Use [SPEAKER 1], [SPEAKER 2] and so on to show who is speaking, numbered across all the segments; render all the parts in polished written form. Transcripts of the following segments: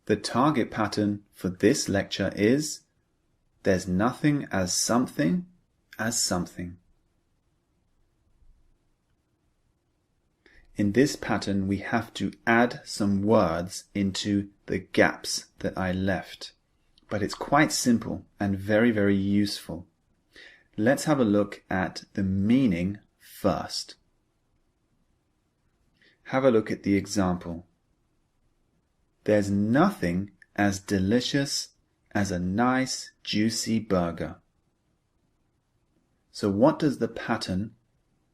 [SPEAKER 1] The target pattern for this lecture is there's nothing as something as something. In this pattern, we have to add some words into the gaps that I left. But it's quite simple and very, very useful. Let's have a look at the meaning first. Have a look at the example. There's nothing as delicious as a nice, juicy burger. So what does the pattern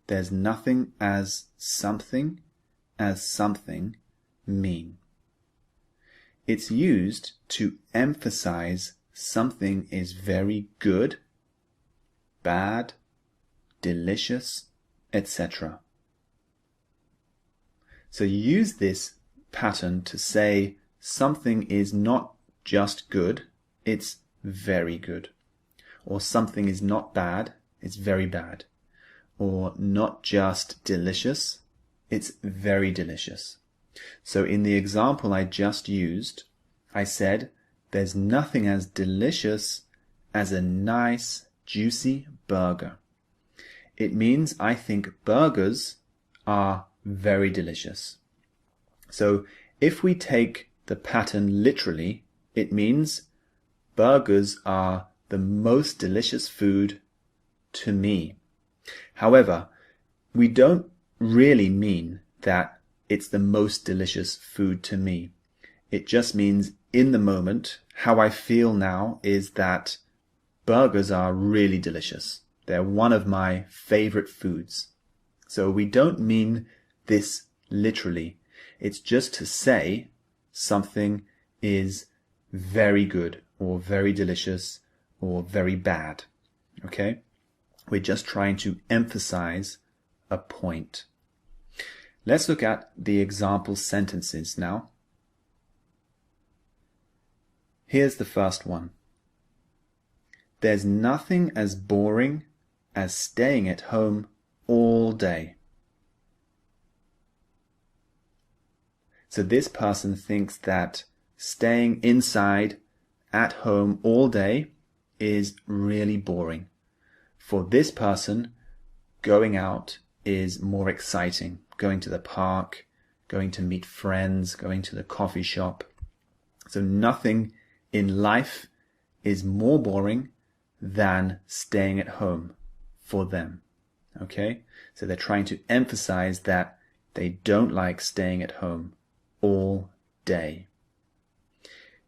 [SPEAKER 1] "there's nothing as something mean? It's used to emphasize something is very good, bad, delicious, etc. So use this pattern to say something is not just good, it's very good. Or something is not bad, it's very bad. Or not just delicious, it's very delicious. So in the example I just used, I said, there's nothing as delicious as a nice, juicy burger. It means I think burgers are very delicious. So if we take the pattern literally, it means burgers are the most delicious food to me. However, we don't really mean that it's the most delicious food to me. It just means in the moment, how I feel now is that burgers are really delicious. They're one of my favorite foods. So we don't mean this literally. It's just to say something is very good or very delicious or very bad. Okay? We're just trying to emphasize a point. Let's look at the example sentences now. Here's the first one. There's nothing as boring as staying at home all day. So this person thinks that staying inside at home all day is really boring. For this person, going out is more exciting. Going to the park, going to meet friends, going to the coffee shop. So nothing in life is more boring than staying at home for them. Okay? So they're trying to emphasize that they don't like staying at home all day.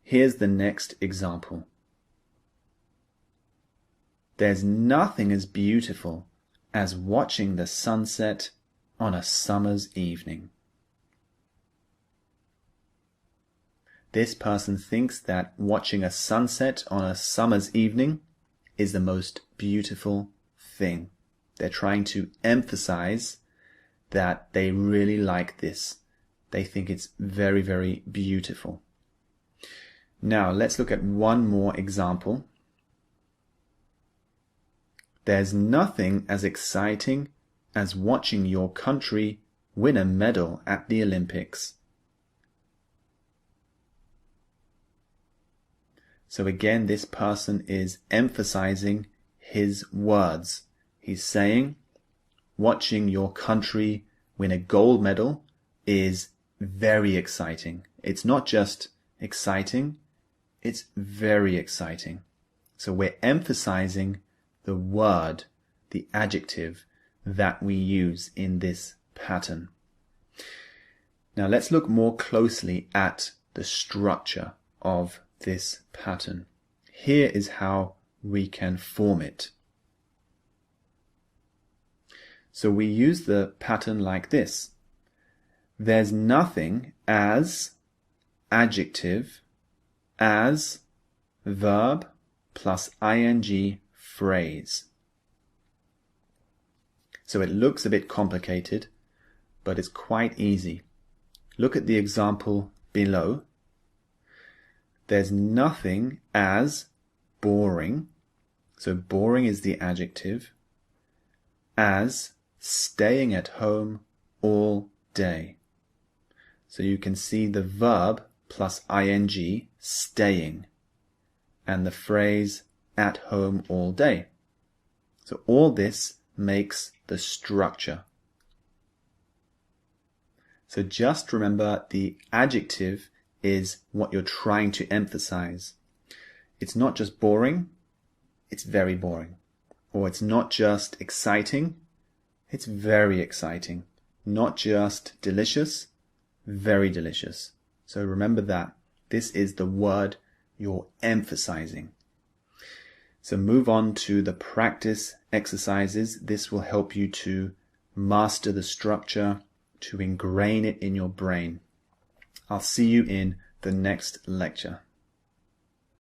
[SPEAKER 1] Here's the next example. There's nothing as beautiful as watching the sunset on a summer's evening. This person thinks that watching a sunset on a summer's evening is the most beautiful thing. They're trying to emphasize that they really like this. They think it's very, very beautiful. Now let's look at one more example. There's nothing as exciting as watching your country win a medal at the Olympics. So again, this person is emphasizing his words. He's saying, watching your country win a gold medal is very exciting. It's not just exciting, it's very exciting. So we're emphasizing the word, the adjective that we use in this pattern. Now let's look more closely at the structure of this pattern. Here is how we can form it. So we use the pattern like this. There's nothing as adjective as verb plus ing phrase. So it looks a bit complicated, but it's quite easy. Look at the example below. There's nothing as boring, so boring is the adjective, as staying at home all day. So you can see the verb plus ing, staying, and the phrase at home all day. So all this makes the structure. So just remember the adjective is what you're trying to emphasize. It's not just boring, it's very boring. Or it's not just exciting, it's very exciting. Not just delicious, very delicious. So remember that. This is the word you're emphasizing. So move on to the practice exercises. This will help you to master the structure, to ingrain it in your brain. I'll see you in the next lecture.